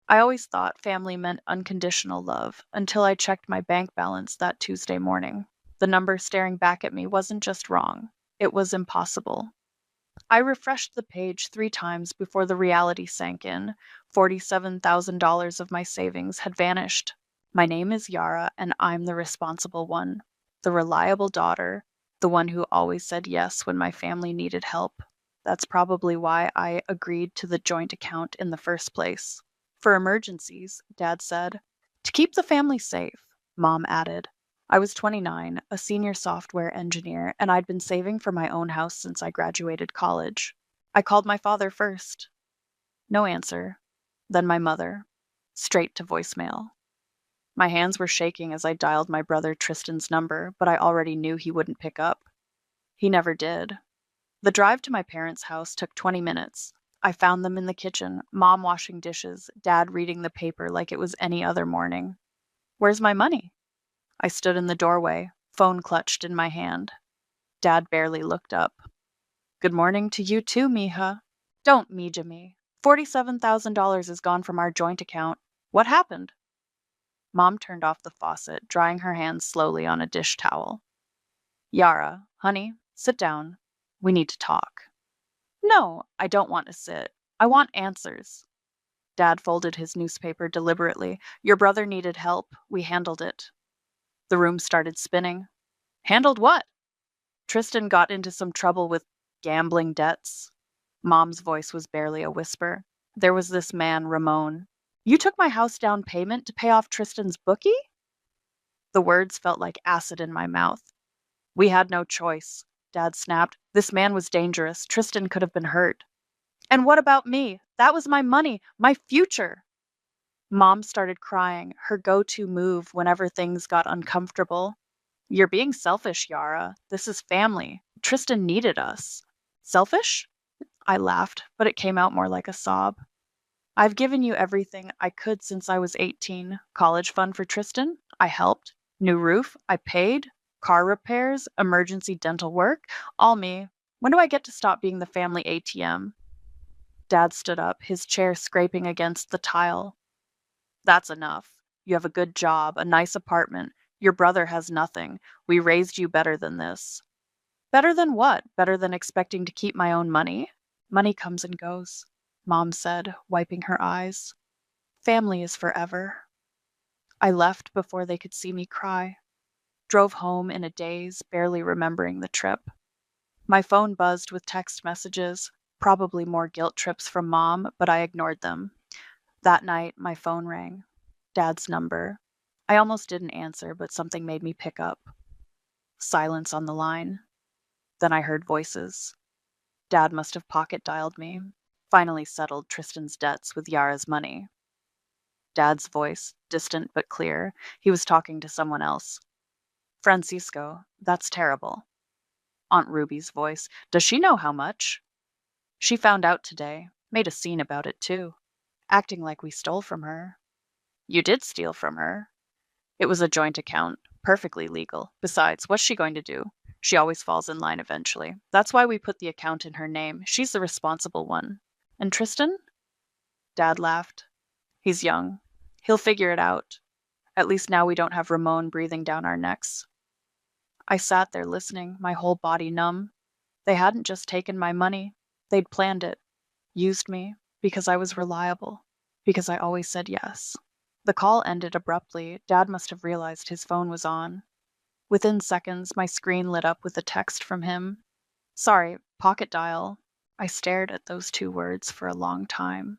I always thought family meant unconditional love until I checked my bank balance that Tuesday morning. The number staring back at me wasn't just wrong, it was impossible. I refreshed the page 3 times before the reality sank in. $47,000 of my savings had vanished. My name is Yara, and I'm the responsible one. The reliable daughter, the one who always said yes when my family needed help. That's probably why I agreed to the joint account in the first place. For emergencies, Dad said. To keep the family safe, Mom added. I was 29, a senior software engineer, and I'd been saving for my own house since I graduated college. I called my father first. No answer. Then my mother. Straight to voicemail. My hands were shaking as I dialed my brother Tristan's number, but I already knew he wouldn't pick up. He never did. The drive to my parents' house took 20 minutes. I found them in the kitchen, Mom washing dishes, Dad reading the paper like it was any other morning. Where's my money? I stood in the doorway, phone clutched in my hand. Dad barely looked up. Good morning to you too, mija. Don't mija me. $47,000 is gone from our joint account. What happened? Mom turned off the faucet, drying her hands slowly on a dish towel. Yara, honey, sit down. We need to talk. No, I don't want to sit. I want answers. Dad folded his newspaper deliberately. Your brother needed help. We handled it. The room started spinning. Handled what? Tristan got into some trouble with gambling debts. Mom's voice was barely a whisper. There was this man, Ramon. You took my house down payment to pay off Tristan's bookie? The words felt like acid in my mouth. We had no choice, Dad snapped. This man was dangerous. Tristan could have been hurt. And what about me? That was my money, my future. Mom started crying, her go to move whenever things got uncomfortable. You're being selfish, Yara. This is family. Tristan needed us. Selfish? I laughed, but it came out more like a sob. I've given you everything I could since I was 18. College fund for Tristan? I helped. New roof? I paid. Car repairs? Emergency dental work? All me. When do I get to stop being the family ATM? Dad stood up, his chair scraping against the tile. That's enough. You have a good job, a nice apartment. Your brother has nothing. We raised you better than this. Better than what? Better than expecting to keep my own money? Money comes and goes, Mom said, wiping her eyes. Family is forever. I left before they could see me cry. Drove home in a daze, barely remembering the trip. My phone buzzed with text messages, probably more guilt trips from Mom, but I ignored them. That night, my phone rang. Dad's number. I almost didn't answer, but something made me pick up. Silence on the line. Then I heard voices. Dad must have pocket dialed me. Finally settled Tristan's debts with Yara's money. Dad's voice, distant but clear. He was talking to someone else. Francisco, that's terrible. Aunt Ruby's voice. Does she know how much? She found out today. Made a scene about it, too. Acting like we stole from her. You did steal from her. It was a joint account. Perfectly legal. Besides, what's she going to do? She always falls in line eventually. That's why we put the account in her name. She's the responsible one. And Tristan? Dad laughed. He's young. He'll figure it out. At least now we don't have Ramon breathing down our necks. I sat there listening, my whole body numb. They hadn't just taken my money. They'd planned it. Used me. Because I was reliable. Because I always said yes. The call ended abruptly. Dad must have realized his phone was on. Within seconds, my screen lit up with a text from him. Sorry, pocket dial. I stared at those 2 words for a long time.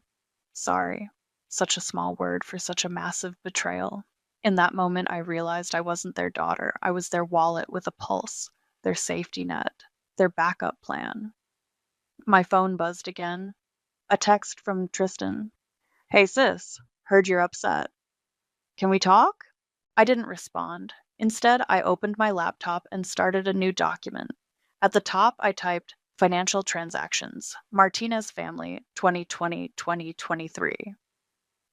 Sorry. Such a small word for such a massive betrayal. In that moment, I realized I wasn't their daughter. I was their wallet with a pulse, their safety net, their backup plan. My phone buzzed again. A text from Tristan. Hey sis, heard you're upset. Can we talk? I didn't respond. Instead, I opened my laptop and started a new document. At the top, I typed Financial Transactions, Martinez Family, 2020-2023.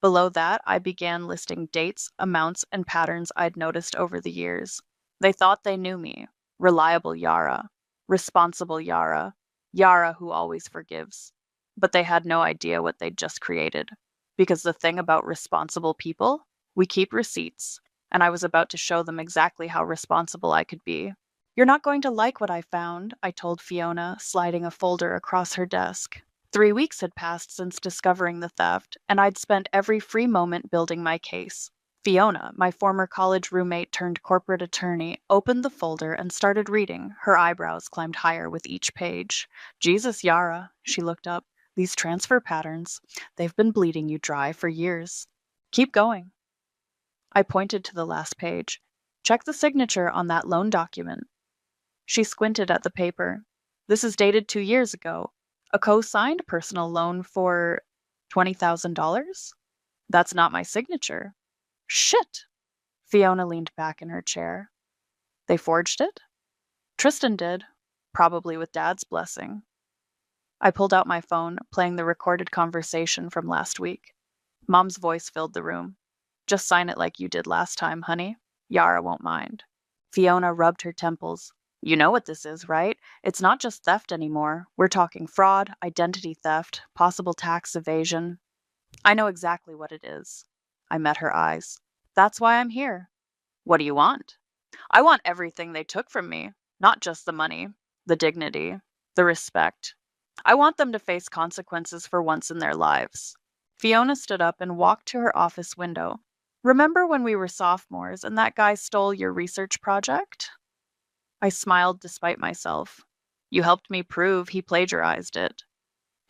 Below that, I began listing dates, amounts, and patterns I'd noticed over the years. They thought they knew me. Reliable Yara. Responsible Yara. Yara who always forgives. But they had no idea what they'd just created. Because the thing about responsible people, we keep receipts, and I was about to show them exactly how responsible I could be. You're not going to like what I found, I told Fiona, sliding a folder across her desk. 3 weeks had passed since discovering the theft, and I'd spent every free moment building my case. Fiona, my former college roommate turned corporate attorney, opened the folder and started reading. Her eyebrows climbed higher with each page. Jesus, Yara, she looked up. These transfer patterns, they've been bleeding you dry for years. Keep going. I pointed to the last page. Check the signature on that loan document. She squinted at the paper. This is dated 2 years ago. A co-signed personal loan for $20,000? That's not my signature. Shit! Fiona leaned back in her chair. They forged it? Tristan did, probably with Dad's blessing. I pulled out my phone, playing the recorded conversation from last week. Mom's voice filled the room. Just sign it like you did last time, honey. Yara won't mind. Fiona rubbed her temples. You know what this is, right? It's not just theft anymore. We're talking fraud, identity theft, possible tax evasion. I know exactly what it is. I met her eyes. That's why I'm here. What do you want? I want everything they took from me, not just the money, the dignity, the respect. I want them to face consequences for once in their lives. Fiona stood up and walked to her office window. Remember when we were sophomores and that guy stole your research project? I smiled despite myself. You helped me prove he plagiarized it.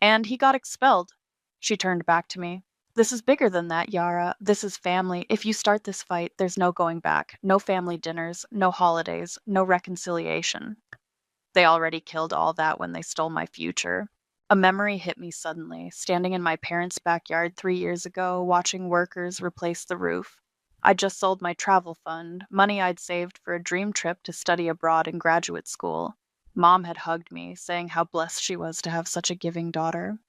And he got expelled. She turned back to me. This is bigger than that, Yara. This is family. If you start this fight, there's no going back. No family dinners, no holidays, no reconciliation. They already killed all that when they stole my future. A memory hit me suddenly, standing in my parents' backyard 3 years ago, watching workers replace the roof. I'd just sold my travel fund, money I'd saved for a dream trip to study abroad in graduate school. Mom had hugged me, saying how blessed she was to have such a giving daughter.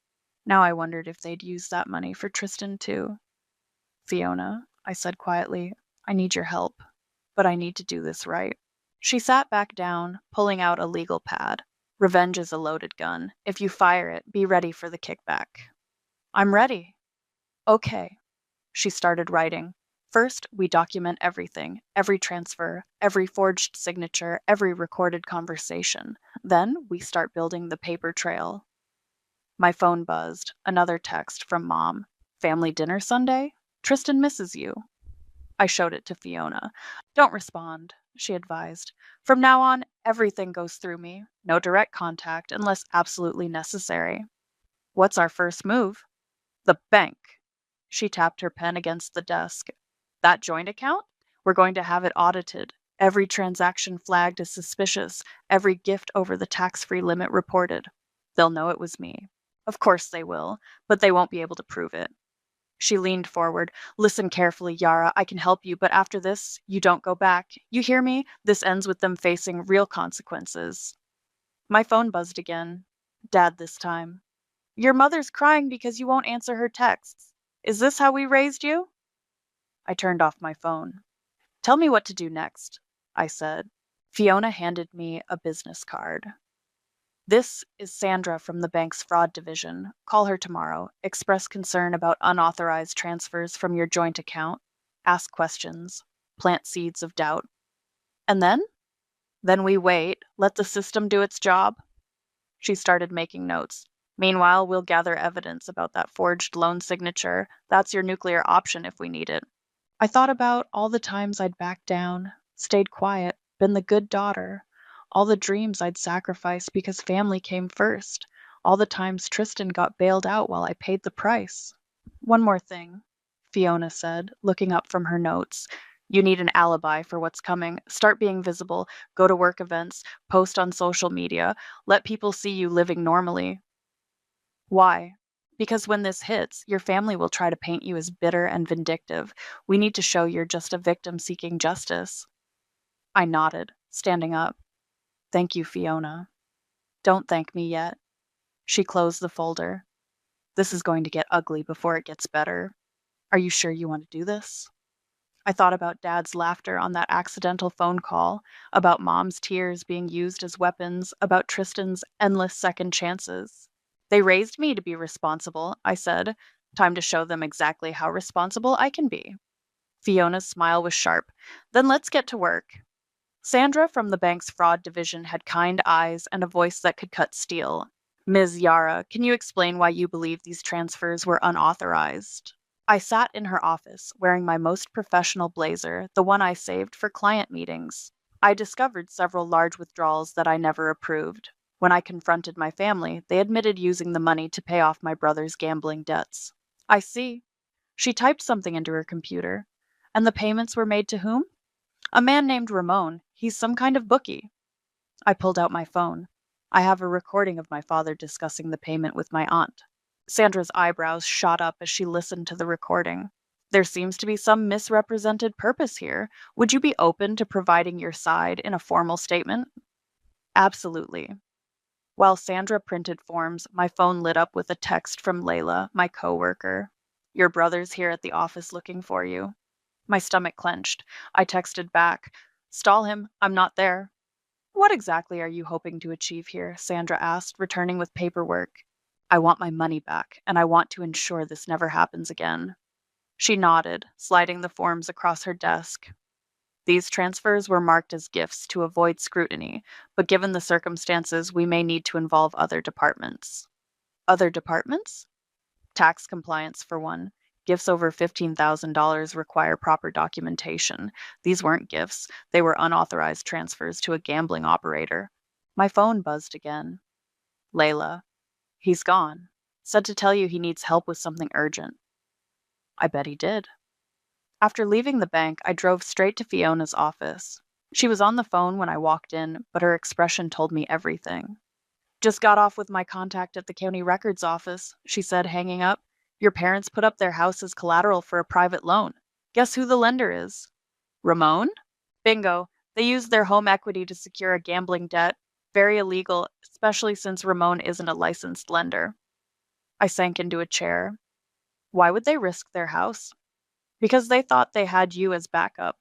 Now I wondered if they'd use that money for Tristan too. Fiona, I said quietly, I need your help, but I need to do this right. She sat back down, pulling out a legal pad. Revenge is a loaded gun. If you fire it, be ready for the kickback. I'm ready. Okay. She started writing. First, we document everything, every transfer, every forged signature, every recorded conversation. Then we start building the paper trail. My phone buzzed. Another text from Mom. Family dinner Sunday? Tristan misses you. I showed it to Fiona. Don't respond, she advised. From now on, everything goes through me. No direct contact unless absolutely necessary. What's our first move? The bank. She tapped her pen against the desk. That joint account? We're going to have it audited. Every transaction flagged as suspicious. Every gift over the tax-free limit reported. They'll know it was me. Of course they will, but they won't be able to prove it. She leaned forward. Listen carefully, Yara. I can help you, but after this, you don't go back. You hear me? This ends with them facing real consequences. My phone buzzed again. Dad this time. Your mother's crying because you won't answer her texts. Is this how we raised you? I turned off my phone. Tell me what to do next, I said. Fiona handed me a business card. This is Sandra from the bank's fraud division. Call her tomorrow. Express concern about unauthorized transfers from your joint account. Ask questions. Plant seeds of doubt. And then? Then we wait. Let the system do its job. She started making notes. Meanwhile, we'll gather evidence about that forged loan signature. That's your nuclear option if we need it. I thought about all the times I'd backed down, stayed quiet, been the good daughter. All the dreams I'd sacrificed because family came first. All the times Tristan got bailed out while I paid the price. One more thing, Fiona said, looking up from her notes. You need an alibi for what's coming. Start being visible. Go to work events. Post on social media. Let people see you living normally. Why? Because when this hits, your family will try to paint you as bitter and vindictive. We need to show you're just a victim seeking justice. I nodded, standing up. Thank you, Fiona. Don't thank me yet. She closed the folder. This is going to get ugly before it gets better. Are you sure you want to do this? I thought about Dad's laughter on that accidental phone call, about Mom's tears being used as weapons, about Tristan's endless second chances. They raised me to be responsible, I said. Time to show them exactly how responsible I can be. Fiona's smile was sharp. Then let's get to work. Sandra from the bank's fraud division had kind eyes and a voice that could cut steel. Ms. Yara, can you explain why you believe these transfers were unauthorized? I sat in her office, wearing my most professional blazer, the one I saved for client meetings. I discovered several large withdrawals that I never approved. When I confronted my family, they admitted using the money to pay off my brother's gambling debts. I see. She typed something into her computer. And the payments were made to whom? A man named Ramon. He's some kind of bookie. I pulled out my phone. I have a recording of my father discussing the payment with my aunt. Sandra's eyebrows shot up as she listened to the recording. There seems to be some misrepresented purpose here. Would you be open to providing your side in a formal statement? Absolutely. While Sandra printed forms, my phone lit up with a text from Layla, my coworker. Your brother's here at the office looking for you. My stomach clenched. I texted back, Stall him, I'm not there. What exactly are you hoping to achieve here? Sandra asked, returning with paperwork. I want my money back, and I want to ensure this never happens again. She nodded, sliding the forms across her desk. These transfers were marked as gifts to avoid scrutiny, but given the circumstances, we may need to involve other departments. Other departments? Tax compliance, for one. Gifts over $15,000 require proper documentation. These weren't gifts, they were unauthorized transfers to a gambling operator. My phone buzzed again. Layla. He's gone. Said to tell you he needs help with something urgent. I bet he did. After leaving the bank, I drove straight to Fiona's office. She was on the phone when I walked in, but her expression told me everything. Just got off with my contact at the county records office, she said, hanging up. Your parents put up their house as collateral for a private loan. Guess who the lender is? Ramon? Bingo. They used their home equity to secure a gambling debt. Very illegal, especially since Ramon isn't a licensed lender. I sank into a chair. Why would they risk their house? Because they thought they had you as backup.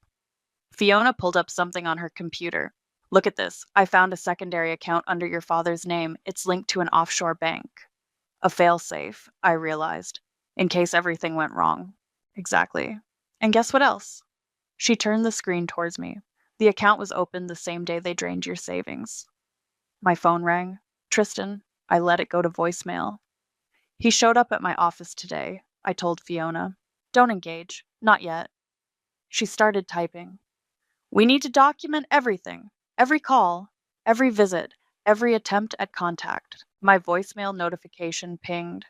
Fiona pulled up something on her computer. Look at this. I found a secondary account under your father's name. It's linked to an offshore bank. A failsafe, I realized, in case everything went wrong. Exactly. And guess what else? She turned the screen towards me. The account was opened the same day they drained your savings. My phone rang. Tristan. I let it go to voicemail. He showed up at my office today, I told Fiona. Don't engage. Not yet. She started typing. We need to document everything. Every call, every visit, every attempt at contact. My voicemail notification pinged.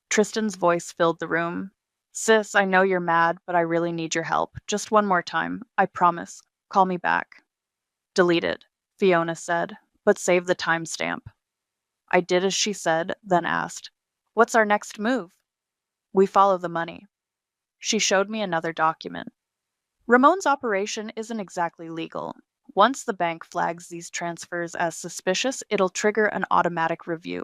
Tristan's voice filled the room. Sis, I know you're mad, but I really need your help. Just one more time. I promise. Call me back. Delete it, Fiona said, but save the timestamp. I did as she said, then asked, What's our next move? We follow the money. She showed me another document. Ramon's operation isn't exactly legal. Once the bank flags these transfers as suspicious, it'll trigger an automatic review.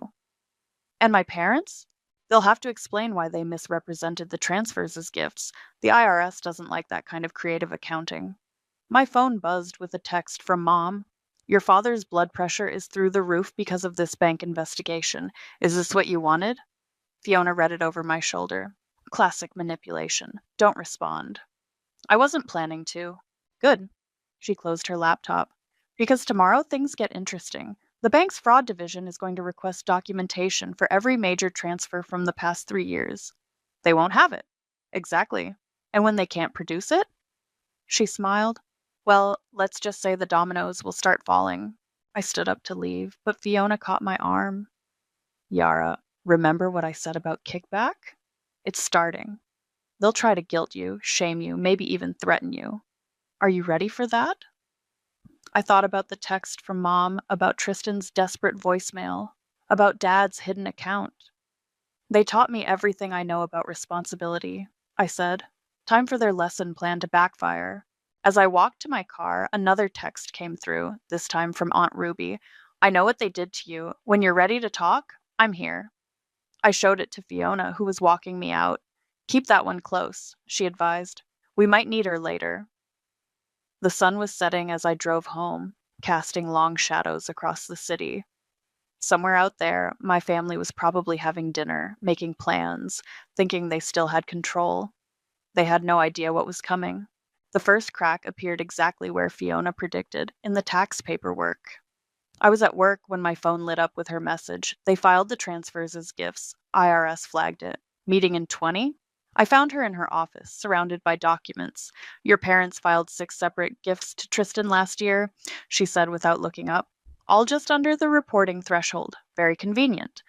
And my parents? They'll have to explain why they misrepresented the transfers as gifts. The IRS doesn't like that kind of creative accounting. My phone buzzed with a text from Mom. Your father's blood pressure is through the roof because of this bank investigation. Is this what you wanted? Fiona read it over my shoulder. Classic manipulation. Don't respond. I wasn't planning to. Good. She closed her laptop. Because tomorrow things get interesting. The bank's fraud division is going to request documentation for every major transfer from the past 3 years. They won't have it. Exactly. And when they can't produce it? She smiled. Well, let's just say the dominoes will start falling. I stood up to leave, but Fiona caught my arm. Yara, remember what I said about kickback? It's starting. They'll try to guilt you, shame you, maybe even threaten you. Are you ready for that? I thought about the text from Mom, about Tristan's desperate voicemail, about Dad's hidden account. They taught me everything I know about responsibility, I said. Time for their lesson plan to backfire. As I walked to my car, another text came through, this time from Aunt Ruby. I know what they did to you. When you're ready to talk, I'm here. I showed it to Fiona, who was walking me out. Keep that one close, she advised. We might need her later. The sun was setting as I drove home, casting long shadows across the city. Somewhere out there, my family was probably having dinner, making plans, thinking they still had control. They had no idea what was coming. The first crack appeared exactly where Fiona predicted, in the tax paperwork. I was at work when my phone lit up with her message. They filed the transfers as gifts. IRS flagged it. Meeting in 20? I found her in her office, surrounded by documents. Your parents filed 6 separate gifts to Tristan last year, she said without looking up. All just under the reporting threshold. Very convenient.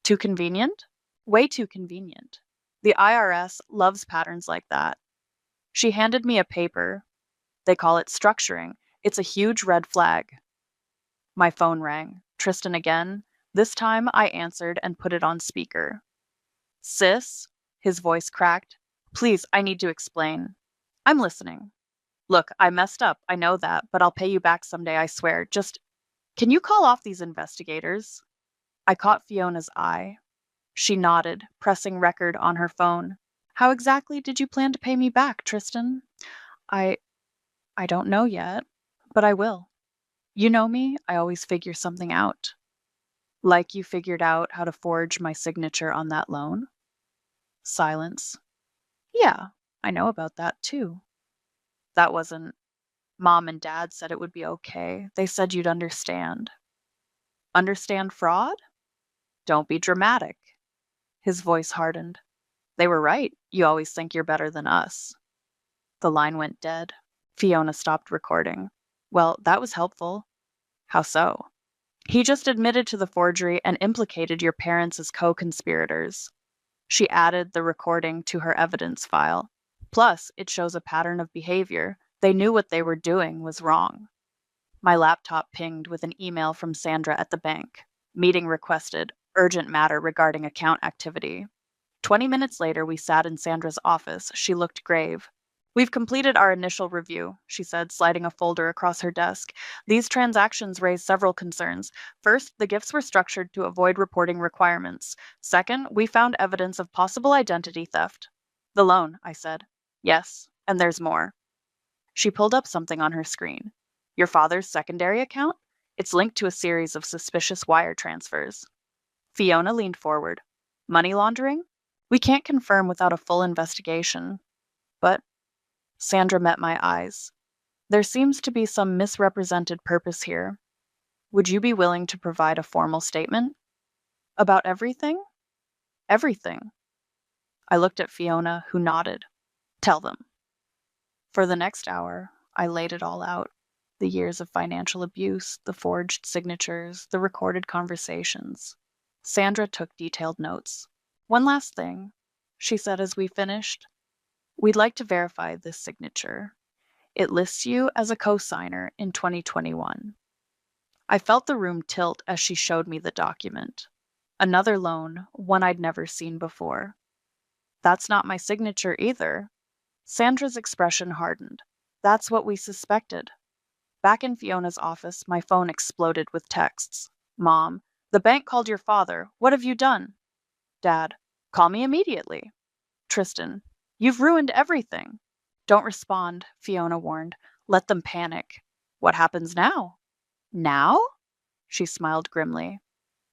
Too convenient? Way too convenient. The IRS loves patterns like that. She handed me a paper. They call it structuring. It's a huge red flag. My phone rang. Tristan again. This time I answered and put it on speaker. Sis, his voice cracked. Please, I need to explain. I'm listening. Look, I messed up. I know that, but I'll pay you back someday, I swear. Just, can you call off these investigators? I caught Fiona's eye. She nodded, pressing record on her phone. How exactly did you plan to pay me back, Tristan? I I don't know yet, but I will. You know me, I always figure something out. Like you figured out how to forge my signature on that loan? Silence. Yeah, I know about that too. That wasn't. Mom and Dad said it would be okay. They said you'd understand. Understand fraud? Don't be dramatic. His voice hardened. They were right. You always think you're better than us. The line went dead. Fiona stopped recording. Well, that was helpful. How so? He just admitted to the forgery and implicated your parents as co-conspirators. She added the recording to her evidence file. Plus, it shows a pattern of behavior. They knew what they were doing was wrong. My laptop pinged with an email from Sandra at the bank. Meeting requested. Urgent matter regarding account activity. 20 minutes later, we sat in Sandra's office. She looked grave. We've completed our initial review, she said, sliding a folder across her desk. These transactions raise several concerns. First, the gifts were structured to avoid reporting requirements. Second, we found evidence of possible identity theft. The loan, I said. Yes, and there's more. She pulled up something on her screen. Your father's secondary account? It's linked to a series of suspicious wire transfers. Fiona leaned forward. Money laundering? We can't confirm without a full investigation. But Sandra met my eyes. There seems to be some misrepresented purpose here. Would you be willing to provide a formal statement? About everything? Everything. I looked at Fiona, who nodded. Tell them. For the next hour, I laid it all out. The years of financial abuse, the forged signatures, the recorded conversations. Sandra took detailed notes. One last thing, she said as we finished. We'd like to verify this signature. It lists you as a co-signer in 2021. I felt the room tilt as she showed me the document. Another loan, one I'd never seen before. That's not my signature either. Sandra's expression hardened. That's what we suspected. Back in Fiona's office, my phone exploded with texts. Mom, the bank called your father. What have you done? Dad, call me immediately. Tristan, you've ruined everything. Don't respond, Fiona warned. Let them panic. What happens now? Now? She smiled grimly.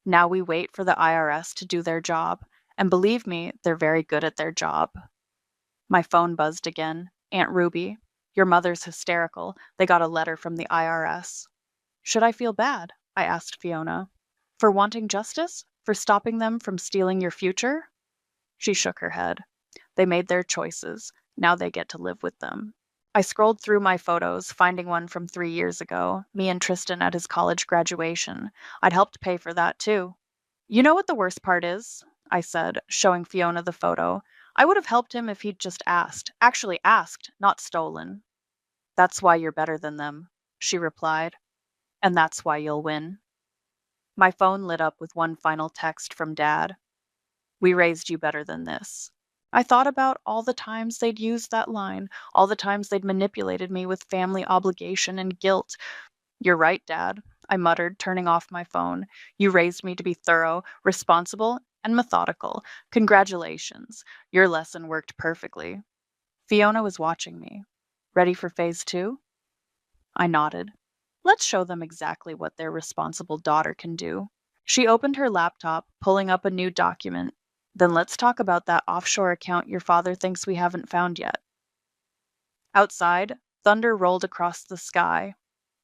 Now we wait for the IRS to do their job. And believe me, they're very good at their job. My phone buzzed again. Aunt Ruby, your mother's hysterical. They got a letter from the IRS. Should I feel bad? I asked Fiona. For wanting justice? For stopping them from stealing your future? She shook her head. They made their choices. Now they get to live with them. I scrolled through my photos, finding one from 3 years ago, me and Tristan at his college graduation. I'd helped pay for that, too. You know what the worst part is? I said, showing Fiona the photo. I would have helped him if he'd just asked. Actually asked, not stolen. That's why you're better than them, she replied. And that's why you'll win. My phone lit up with one final text from Dad. We raised you better than this. I thought about all the times they'd used that line, all the times they'd manipulated me with family obligation and guilt. You're right, Dad, I muttered, turning off my phone. You raised me to be thorough, responsible, and methodical. Congratulations. Your lesson worked perfectly. Fiona was watching me. Ready for phase 2? I nodded. Let's show them exactly what their responsible daughter can do. She opened her laptop, pulling up a new document. Then let's talk about that offshore account your father thinks we haven't found yet. Outside, thunder rolled across the sky.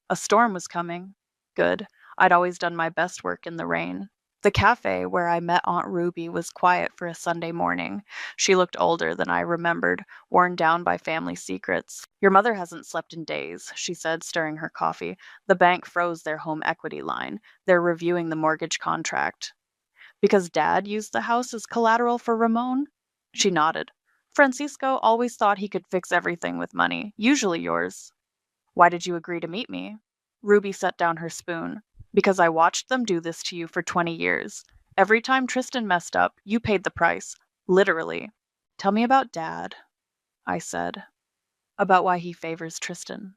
A storm was coming. Good. I'd always done my best work in the rain. The cafe where I met Aunt Ruby was quiet for a Sunday morning. She looked older than I remembered, worn down by family secrets. Your mother hasn't slept in days, she said, stirring her coffee. The bank froze their home equity line. They're reviewing the mortgage contract. Because Dad used the house as collateral for Ramon? She nodded. Francisco always thought he could fix everything with money, usually yours. Why did you agree to meet me? Ruby set down her spoon. Because I watched them do this to you for 20 years. Every time Tristan messed up, you paid the price. Literally. Tell me about Dad, I said. About why he favors Tristan.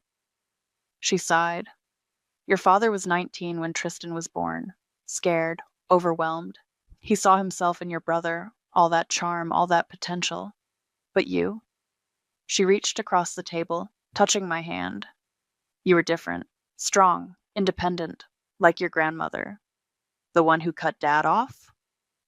She sighed. Your father was 19 when Tristan was born. Scared, overwhelmed. He saw himself in your brother, all that charm, all that potential. But you? She reached across the table, touching my hand. You were different, strong, independent, like your grandmother. The one who cut Dad off?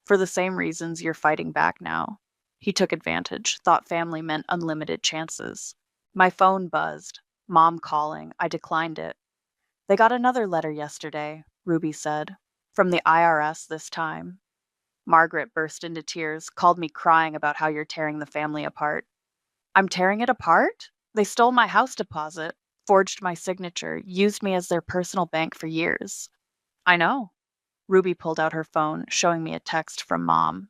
For the same reasons you're fighting back now. He took advantage, thought family meant unlimited chances. My phone buzzed. Mom calling. I declined it. They got another letter yesterday, Ruby said. From the IRS this time. Margaret burst into tears, called me crying about how you're tearing the family apart. I'm tearing it apart? They stole my house deposit, forged my signature, used me as their personal bank for years. I know. Ruby pulled out her phone, showing me a text from Mom.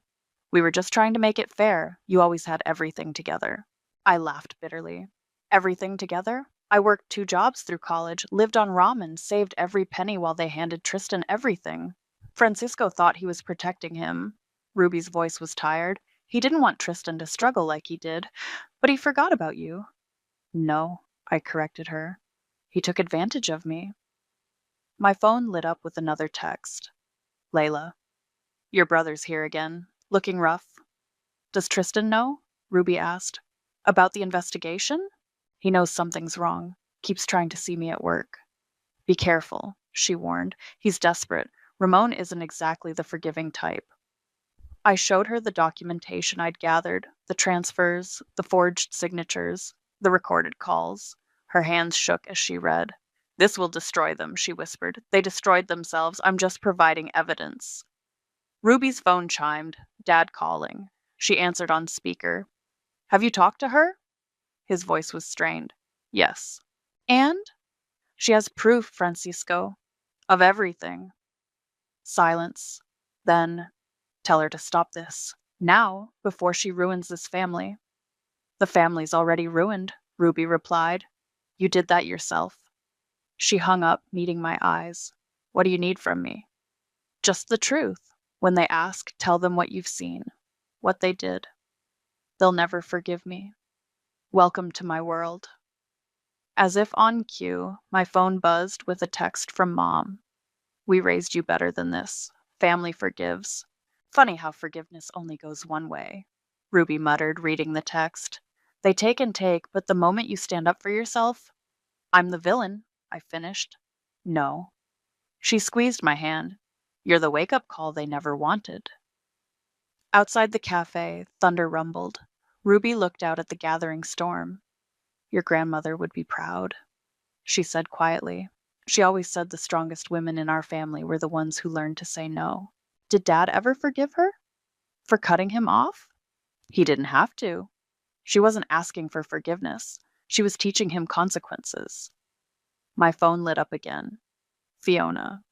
We were just trying to make it fair. You always had everything together. I laughed bitterly. Everything together? I worked 2 jobs through college, lived on ramen, saved every penny while they handed Tristan everything. Francisco thought he was protecting him. Ruby's voice was tired. He didn't want Tristan to struggle like he did, but he forgot about you. No, I corrected her. He took advantage of me. My phone lit up with another text. Layla. Your brother's here again, looking rough. Does Tristan know? Ruby asked. About the investigation? He knows something's wrong. Keeps trying to see me at work. Be careful, she warned. He's desperate. Ramon isn't exactly the forgiving type. I showed her the documentation I'd gathered, the transfers, the forged signatures, the recorded calls. Her hands shook as she read. This will destroy them, she whispered. They destroyed themselves. I'm just providing evidence. Ruby's phone chimed, Dad calling. She answered on speaker. Have you talked to her? His voice was strained. Yes. And? She has proof, Francisco. Of everything. Silence. Then, tell her to stop this. Now, before she ruins this family. The family's already ruined, Ruby replied. You did that yourself. She hung up, meeting my eyes. What do you need from me? Just the truth. When they ask, tell them what you've seen. What they did. They'll never forgive me. Welcome to my world. As if on cue, my phone buzzed with a text from Mom. We raised you better than this. Family forgives. Funny how forgiveness only goes one way. Ruby muttered, reading the text. They take and take, but the moment you stand up for yourself... I'm the villain, I finished. No. She squeezed my hand. You're the wake-up call they never wanted. Outside the cafe, thunder rumbled. Ruby looked out at the gathering storm. Your grandmother would be proud, she said quietly. She always said the strongest women in our family were the ones who learned to say no. Did Dad ever forgive her? For cutting him off? He didn't have to. She wasn't asking for forgiveness. She was teaching him consequences. My phone lit up again. Fiona.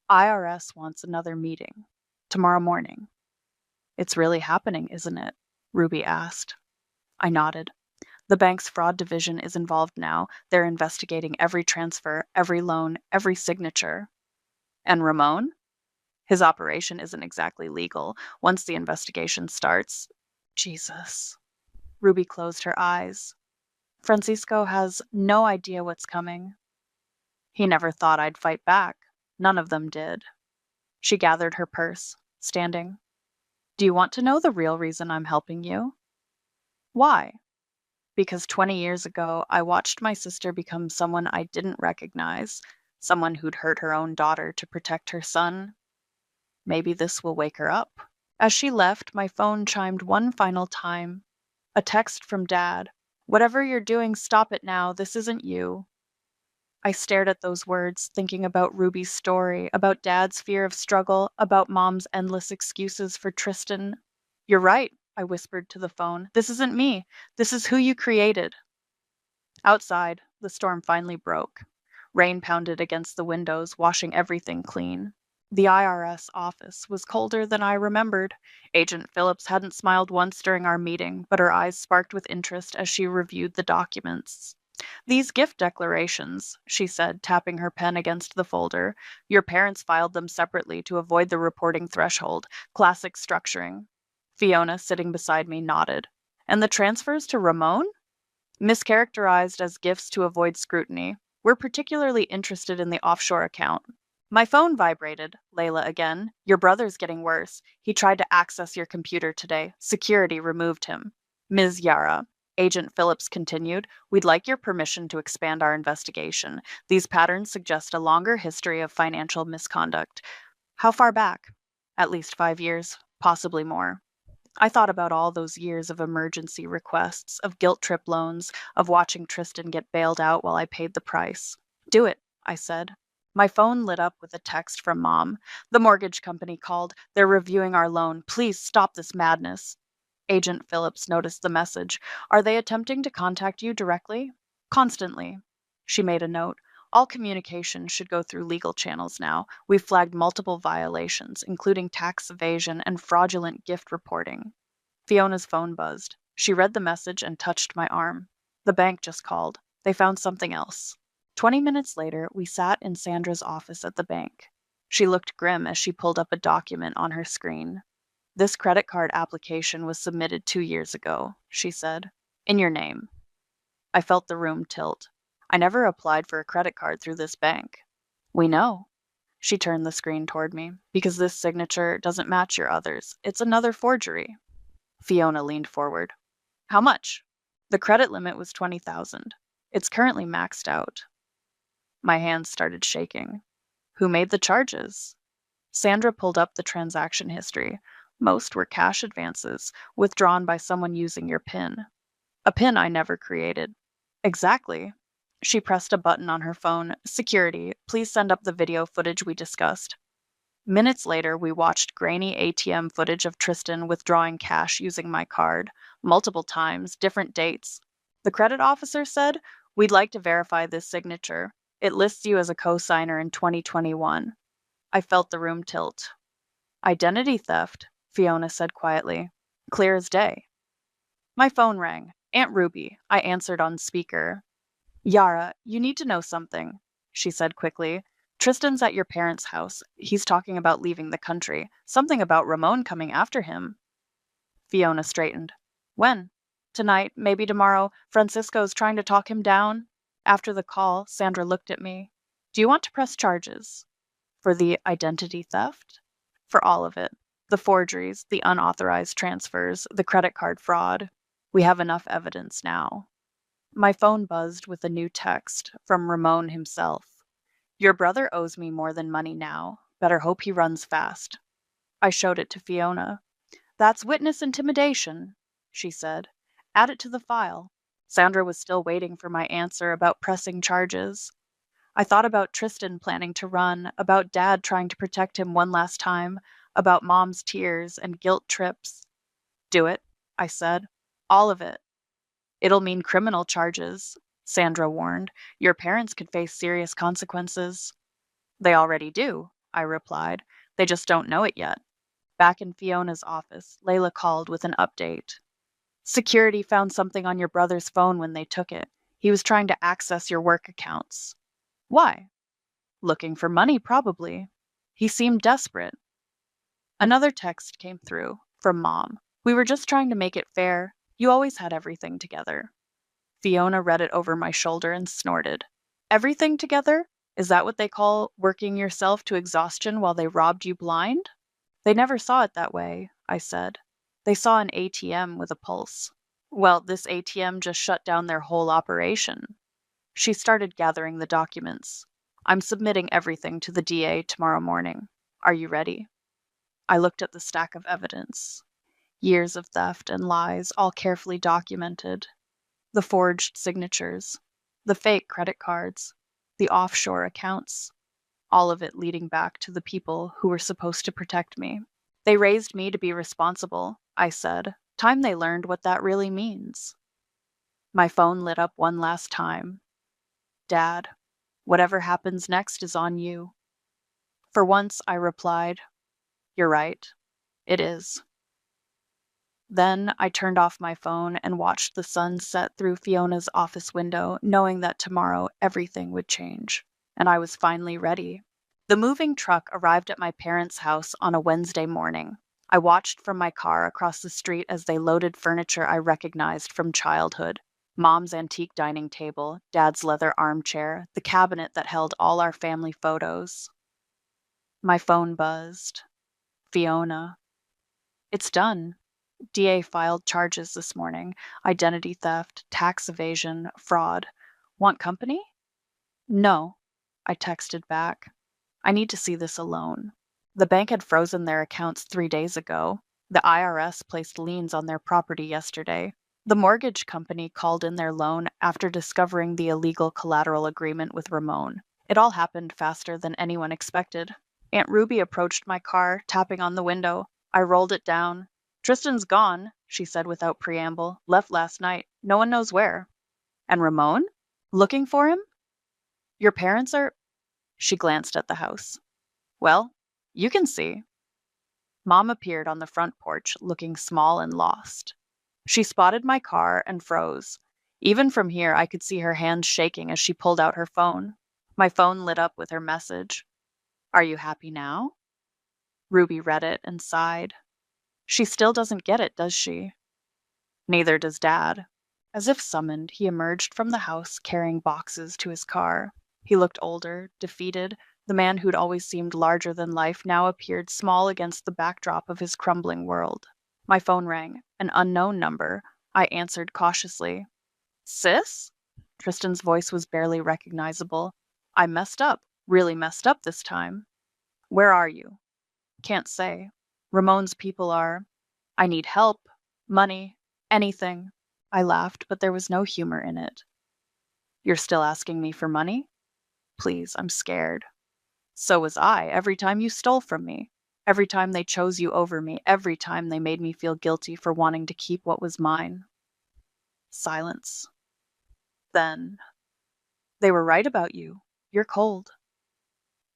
IRS wants another meeting. Tomorrow morning. It's really happening, isn't it? Ruby asked. I nodded. The bank's fraud division is involved now. They're investigating every transfer, every loan, every signature. And Ramon? His operation isn't exactly legal. Once the investigation starts... Jesus. Ruby closed her eyes. Francisco has no idea what's coming. He never thought I'd fight back. None of them did. She gathered her purse, standing. Do you want to know the real reason I'm helping you? Why? Because 20 years ago, I watched my sister become someone I didn't recognize, someone who'd hurt her own daughter to protect her son. Maybe this will wake her up. As she left, my phone chimed one final time. A text from Dad. Whatever you're doing, stop it now. This isn't you. I stared at those words, thinking about Ruby's story, about Dad's fear of struggle, about Mom's endless excuses for Tristan. You're right, I whispered to the phone. This isn't me. This is who you created. Outside, the storm finally broke. Rain pounded against the windows, washing everything clean. The IRS office was colder than I remembered. Agent Phillips hadn't smiled once during our meeting, but her eyes sparked with interest as she reviewed the documents. These gift declarations, she said, tapping her pen against the folder. Your parents filed them separately to avoid the reporting threshold. Classic structuring. Fiona, sitting beside me, nodded. And the transfers to Ramon? Mischaracterized as gifts to avoid scrutiny. We're particularly interested in the offshore account. My phone vibrated. Layla again. Your brother's getting worse. He tried to access your computer today. Security removed him. Ms. Yara. Agent Phillips continued, we'd like your permission to expand our investigation. These patterns suggest a longer history of financial misconduct. How far back? At least 5 years, possibly more. I thought about all those years of emergency requests, of guilt trip loans, of watching Tristan get bailed out while I paid the price. Do it, I said. My phone lit up with a text from Mom. The mortgage company called. They're reviewing our loan. Please stop this madness. Agent Phillips noticed the message. Are they attempting to contact you directly? Constantly. She made a note. All communication should go through legal channels now. We've flagged multiple violations, including tax evasion and fraudulent gift reporting. Fiona's phone buzzed. She read the message and touched my arm. The bank just called. They found something else. 20 minutes later, we sat in Sandra's office at the bank. She looked grim as she pulled up a document on her screen. This credit card application was submitted 2 years ago, she said. In your name. I felt the room tilt. I never applied for a credit card through this bank. We know. She turned the screen toward me. Because this signature doesn't match your others. It's another forgery. Fiona leaned forward. How much? The credit limit was $20,000. It's currently maxed out. My hands started shaking. Who made the charges? Sandra pulled up the transaction history. Most were cash advances, withdrawn by someone using your PIN. A PIN I never created. Exactly. She pressed a button on her phone. Security, please send up the video footage we discussed. Minutes later, we watched grainy ATM footage of Tristan withdrawing cash using my card. Multiple times, different dates. The credit officer said, we'd like to verify this signature. It lists you as a co-signer in 2021. I felt the room tilt. Identity theft, Fiona said quietly. Clear as day. My phone rang. Aunt Ruby. I answered on speaker. Yara, you need to know something, she said quickly. Tristan's at your parents' house. He's talking about leaving the country. Something about Ramon coming after him. Fiona straightened. When? Tonight, maybe tomorrow. Francisco's trying to talk him down. After the call, Sandra looked at me. Do you want to press charges? For the identity theft? For all of it. The forgeries, the unauthorized transfers, the credit card fraud. We have enough evidence now. My phone buzzed with a new text from Ramon himself. Your brother owes me more than money now. Better hope he runs fast. I showed it to Fiona. That's witness intimidation, she said. Add it to the file. Sandra was still waiting for my answer about pressing charges. I thought about Tristan planning to run, about Dad trying to protect him one last time, about Mom's tears and guilt trips. Do it, I said. All of it. It'll mean criminal charges, Sandra warned. Your parents could face serious consequences. They already do, I replied. They just don't know it yet. Back in Fiona's office, Layla called with an update. Security found something on your brother's phone when they took it. He was trying to access your work accounts. Why? Looking for money, probably. He seemed desperate. Another text came through, from Mom. We were just trying to make it fair. You always had everything together. Fiona read it over my shoulder and snorted. Everything together? Is that what they call working yourself to exhaustion while they robbed you blind? They never saw it that way, I said. They saw an ATM with a pulse. Well, this ATM just shut down their whole operation. She started gathering the documents. I'm submitting everything to the DA tomorrow morning. Are you ready? I looked at the stack of evidence. Years of theft and lies, all carefully documented. The forged signatures, the fake credit cards, the offshore accounts, all of it leading back to the people who were supposed to protect me. They raised me to be responsible, I said. Time they learned what that really means. My phone lit up one last time. Dad, whatever happens next is on you. For once, I replied, "You're right. It is." Then I turned off my phone and watched the sun set through Fiona's office window, knowing that tomorrow everything would change. And I was finally ready. The moving truck arrived at my parents' house on a Wednesday morning. I watched from my car across the street as they loaded furniture I recognized from childhood. Mom's antique dining table, Dad's leather armchair, the cabinet that held all our family photos. My phone buzzed. Fiona. It's done. DA filed charges this morning. Identity theft, tax evasion, fraud. Want company? No, I texted back. I need to see this alone. The bank had frozen their accounts 3 days ago. The IRS placed liens on their property yesterday. The mortgage company called in their loan after discovering the illegal collateral agreement with Ramon. It all happened faster than anyone expected. Aunt Ruby approached my car, tapping on the window. I rolled it down. "Tristan's gone," she said without preamble. "Left last night. No one knows where." "And Ramon? Looking for him? Your parents are—" She glanced at the house. "Well, you can see." Mom appeared on the front porch, looking small and lost. She spotted my car and froze. Even from here, I could see her hands shaking as she pulled out her phone. My phone lit up with her message. "Are you happy now?" Ruby read it and sighed. She still doesn't get it, does she? Neither does Dad. As if summoned, he emerged from the house carrying boxes to his car. He looked older, defeated. The man who'd always seemed larger than life now appeared small against the backdrop of his crumbling world. My phone rang. An unknown number. I answered cautiously. "Sis?" Tristan's voice was barely recognizable. "I messed up. Really messed up this time." "Where are you?" "Can't say. Ramon's people are—" "I need help. Money. Anything." I laughed, but there was no humor in it. "You're still asking me for money?" "Please, I'm scared." "So was I, every time you stole from me. Every time they chose you over me. Every time they made me feel guilty for wanting to keep what was mine." Silence. Then, "They were right about you. You're cold."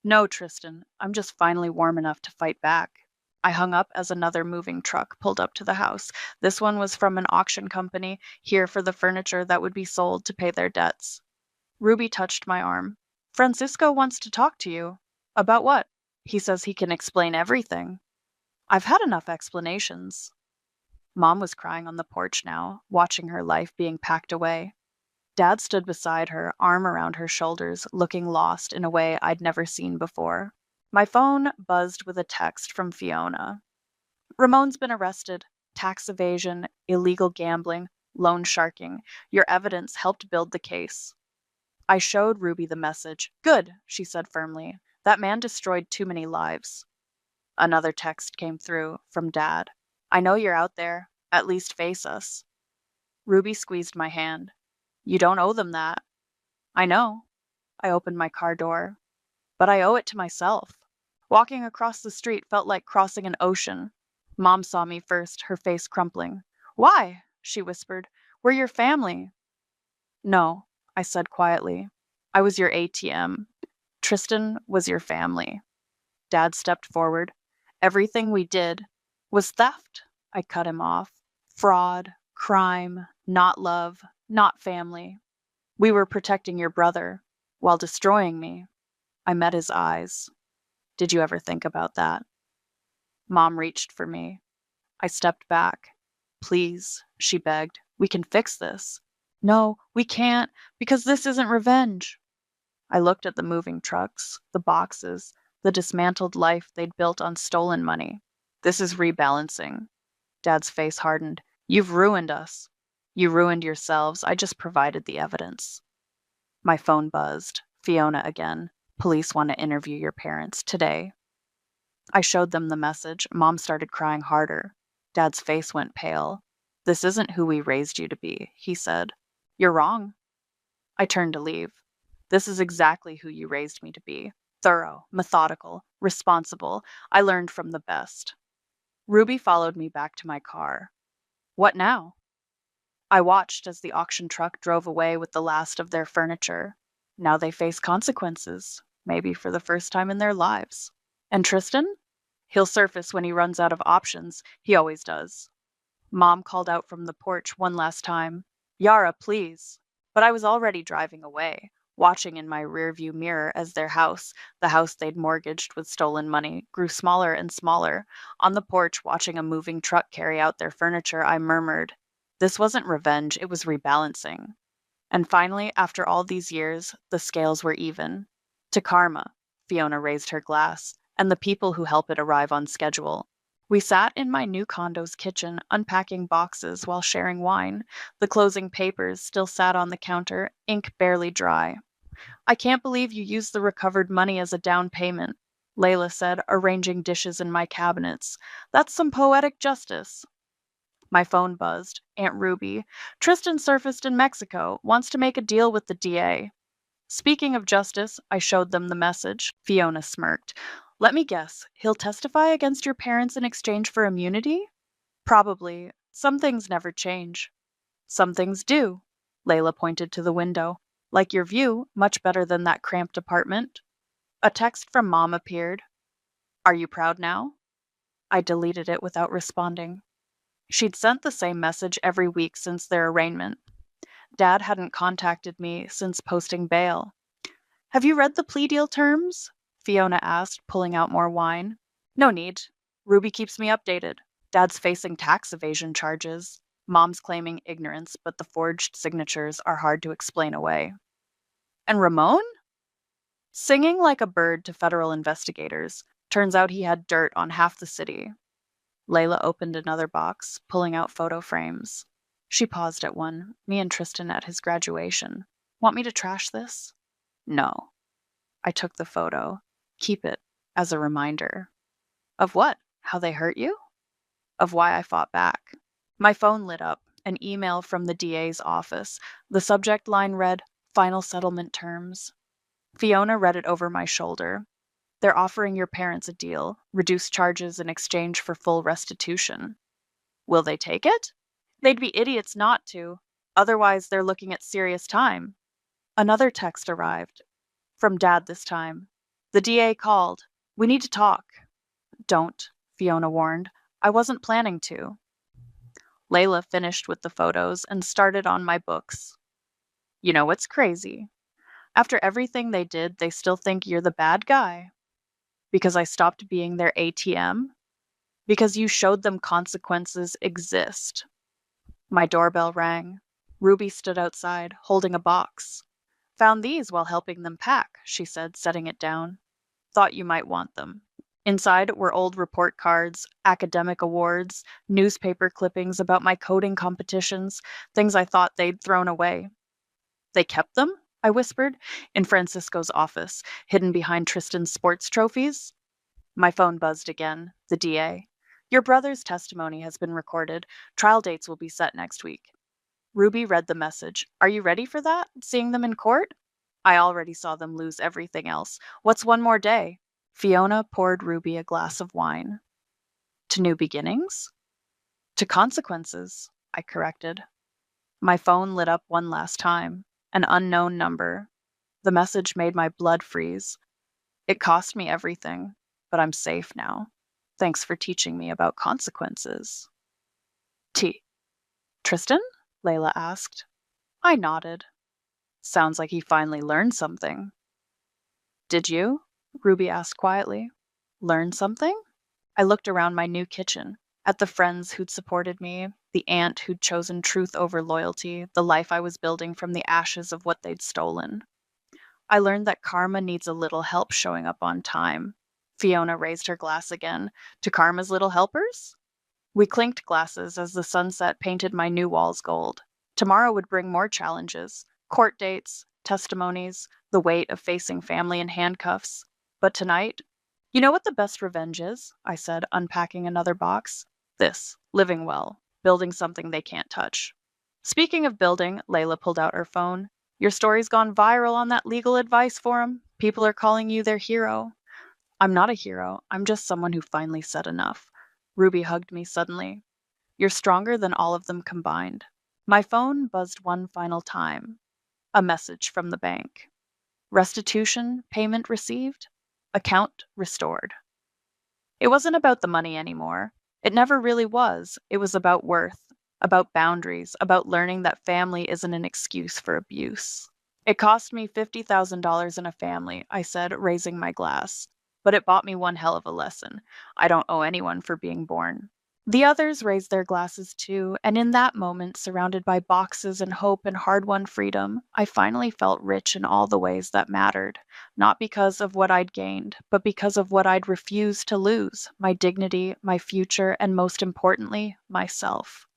"No, Tristan. I'm just finally warm enough to fight back." I hung up as another moving truck pulled up to the house. This one was from an auction company, here for the furniture that would be sold to pay their debts. Ruby touched my arm. "Francisco wants to talk to you." "About what?" "He says he can explain everything." "I've had enough explanations." Mom was crying on the porch now, watching her life being packed away. Dad stood beside her, arm around her shoulders, looking lost in a way I'd never seen before. My phone buzzed with a text from Fiona. "Ramon's been arrested. Tax evasion, illegal gambling, loan sharking. Your evidence helped build the case." I showed Ruby the message. "Good," she said firmly. "That man destroyed too many lives." Another text came through, from Dad. "I know you're out there. At least face us." Ruby squeezed my hand. "You don't owe them that." "I know." I opened my car door. "But I owe it to myself." Walking across the street felt like crossing an ocean. Mom saw me first, her face crumpling. "Why?" she whispered. "We're your family." "No," I said quietly. "I was your ATM. Tristan was your family." Dad stepped forward. "Everything we did was theft." I cut him off. "Fraud, crime, not love, not family. We were protecting your brother while destroying me." I met his eyes. "Did you ever think about that?" Mom reached for me. I stepped back. "Please," she begged. "We can fix this." "No, we can't, because this isn't revenge." I looked at the moving trucks, the boxes, the dismantled life they'd built on stolen money. "This is rebalancing." Dad's face hardened. "You've ruined us." "You ruined yourselves. I just provided the evidence." My phone buzzed. Fiona again. "Police want to interview your parents today." I showed them the message. Mom started crying harder. Dad's face went pale. "This isn't who we raised you to be," he said. "You're wrong." I turned to leave. "This is exactly who you raised me to be. Thorough, methodical, responsible. I learned from the best." Ruby followed me back to my car. "What now?" I watched as the auction truck drove away with the last of their furniture. Now they face consequences, maybe for the first time in their lives. And Tristan? He'll surface when he runs out of options. He always does. Mom called out from the porch one last time, "Yara, please." But I was already driving away, watching in my rearview mirror as their house, the house they'd mortgaged with stolen money, grew smaller and smaller. On the porch, watching a moving truck carry out their furniture, I murmured, this wasn't revenge, it was rebalancing. And finally, after all these years, the scales were even. To karma, Fiona raised her glass, and the people who help it arrive on schedule. We sat in my new condo's kitchen, unpacking boxes while sharing wine. The closing papers still sat on the counter, ink barely dry. "I can't believe you used the recovered money as a down payment," Layla said, arranging dishes in my cabinets. "That's some poetic justice." My phone buzzed. Aunt Ruby. "Tristan surfaced in Mexico, wants to make a deal with the DA. Speaking of justice, I showed them the message. Fiona smirked. "Let me guess, he'll testify against your parents in exchange for immunity?" "Probably. Some things never change." "Some things do." Layla pointed to the window. "Like your view, much better than that cramped apartment." A text from Mom appeared. "Are you proud now?" I deleted it without responding. She'd sent the same message every week since their arraignment. Dad hadn't contacted me since posting bail. "Have you read the plea deal terms?" Fiona asked, pulling out more wine. "No need. Ruby keeps me updated. Dad's facing tax evasion charges. Mom's claiming ignorance, but the forged signatures are hard to explain away." "And Ramon?" "Singing like a bird to federal investigators. Turns out he had dirt on half the city." Layla opened another box, pulling out photo frames. She paused at one, me and Tristan at his graduation. "Want me to trash this?" "No." I took the photo. "Keep it as a reminder." "Of what? How they hurt you?" "Of why I fought back." My phone lit up, an email from the DA's office. The subject line read, "Final settlement terms." Fiona read it over my shoulder. "They're offering your parents a deal, reduced charges in exchange for full restitution." "Will they take it?" "They'd be idiots not to. Otherwise, they're looking at serious time." Another text arrived. From Dad this time. "The DA called. We need to talk." "Don't," Fiona warned. "I wasn't planning to." Layla finished with the photos and started on my books. "You know what's crazy? After everything they did, they still think you're the bad guy. Because I stopped being their ATM? Because you showed them consequences exist." My doorbell rang. Ruby stood outside, holding a box. "Found these while helping them pack," she said, setting it down. "Thought you might want them." Inside were old report cards, academic awards, newspaper clippings about my coding competitions, things I thought they'd thrown away. "They kept them?" I whispered, in Francisco's office, hidden behind Tristan's sports trophies. My phone buzzed again. The DA. "Your brother's testimony has been recorded. Trial dates will be set next week." Ruby read the message. "Are you ready for that? Seeing them in court?" "I already saw them lose everything else. What's one more day?" Fiona poured Ruby a glass of wine. "To new beginnings?" "To consequences," I corrected. My phone lit up one last time. An unknown number. The message made my blood freeze. "It cost me everything, but I'm safe now. Thanks for teaching me about consequences." T. "Tristan?" Layla asked. I nodded. "Sounds like he finally learned something." "Did you?" Ruby asked quietly. "Learn something?" I looked around my new kitchen, at the friends who'd supported me, the aunt who'd chosen truth over loyalty, the life I was building from the ashes of what they'd stolen. I learned that karma needs a little help showing up on time. Fiona raised her glass again. "To karma's little helpers?" We clinked glasses as the sunset painted my new walls gold. Tomorrow would bring more challenges. Court dates, testimonies, the weight of facing family in handcuffs. But tonight, You know what the best revenge is? I said, unpacking another box. This, living well, building something they can't touch. Speaking of building, Layla pulled out her phone. Your story's gone viral on that legal advice forum. People are calling you their hero. I'm not a hero. I'm just someone who finally said enough. Ruby hugged me suddenly. You're stronger than all of them combined. My phone buzzed one final time. A message from the bank. Restitution payment received. Account restored. It wasn't about the money anymore. It never really was. It was about worth, about boundaries, about learning that family isn't an excuse for abuse. It cost me $50,000 in a family, I said, raising my glass. But it bought me one hell of a lesson. I don't owe anyone for being born. The others raised their glasses too, and in that moment, surrounded by boxes and hope and hard won freedom, I finally felt rich in all the ways that mattered, not because of what I'd gained, but because of what I'd refused to lose my dignity, my future, and most importantly, myself.